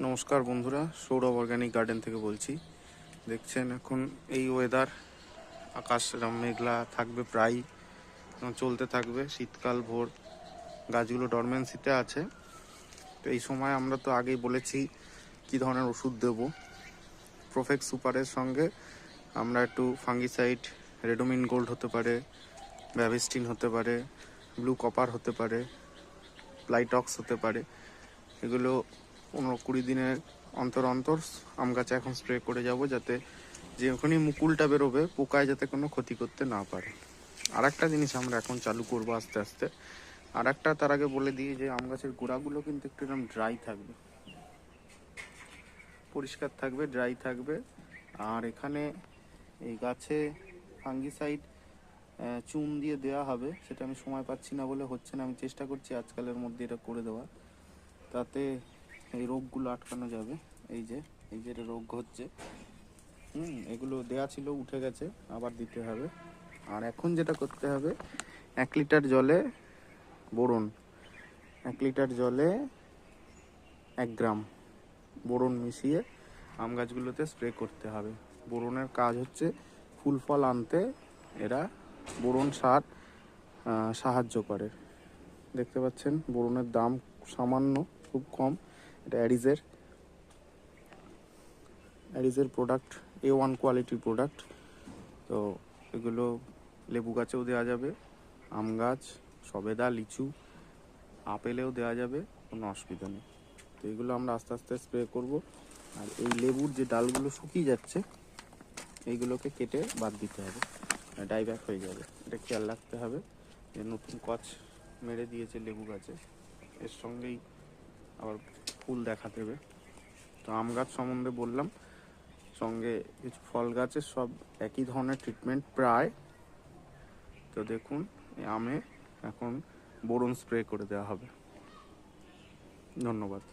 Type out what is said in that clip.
নমস্কার বন্ধুরা, Sourav organic garden থেকে বলছি। দেখছেন এখন এই ওয়েদার, আকাশ মেঘলা থাকবে, প্রায় চলতে থাকবে। শীতকাল ভোর, গাছগুলো ডরমেন্সিতে আছে। তো এই সময় আমরা তো আগেই বলেছি কি ধরনের ওষুধ দেব। প্রোফেক্স সুপারের সঙ্গে আমরা একটু ফাঙ্গিসাইড, রেডোমিন গোল্ড হতে পারে, ব্যাভিস্টিন হতে পারে, ব্লু কপার হতে পারে, প্লাইটক্স হতে পারে, এগুলো 15-20 দিনের অন্তর অন্তর আম গাছে এখন স্প্রে করে যাব, যাতে যখনই মুকুলটা বেরোবে পোকায় যাতে কোনো ক্ষতি করতে না পারে। আর একটা জিনিস আমরা এখন চালু করবো আস্তে আস্তে। আর একটা তার আগে বলে দিই যে আম গাছের গোড়াগুলো কিন্তু একটু এরকম ড্রাই থাকবে, পরিষ্কার থাকবে, ড্রাই থাকবে। আর এখানে এই গাছে ফাঙ্গিসাইড চুন দিয়ে দেওয়া হবে, সেটা আমি সময় পাচ্ছি না বলে হচ্ছে না। আমি চেষ্টা করছি আজকালের মধ্যে এটা করে দেওয়ার, তাতে এই রোগগুলো আটকানো যাবে। এই যে এটা রোগ হচ্ছে, এগুলো দেয়া ছিল, উঠে গেছে, আবার দিতে হবে। আর এখন যেটা করতে হবে, 1 লিটার জলে বোরন, 1 লিটার জলে 1 গ্রাম বোরন মিশিয়ে আম গাছগুলোতে স্প্রে করতে হবে। বোরনের কাজ হচ্ছে ফুল ফল আনতে, এরা বোরন সার সাহায্য করে। দেখতে পাচ্ছেন বোরনের দাম সামান্য, খুব কম। এটা অ্যারিজের প্রোডাক্ট, A1 কোয়ালিটির প্রোডাক্ট। তো এগুলো লেবু গাছেও দেওয়া যাবে, আম গাছ, সবেদা, লিচু, আপেলেও দেওয়া যাবে, কোনো অসুবিধা নেই। তো এগুলো আমরা আস্তে আস্তে স্প্রে করব। আর এই লেবুর যে ডালগুলো শুকিয়ে যাচ্ছে, এইগুলোকে কেটে বাদ দিতে হবে, ডাইব্যাক হয়ে যাবে। এটা খেয়াল রাখতে হবে যে নতুন কচ মেরে দিয়েছে লেবু গাছে, এর সঙ্গেই আবার ফুল দেখা দেবে। তো আম গাছ সম্বন্ধে বললাম, সঙ্গে কিছু ফল গাছের সব একই ধরনের ট্রিটমেন্ট প্রায়। তো দেখুন এই আমে এখন বোরন স্প্রে করে দেওয়া হবে। ধন্যবাদ।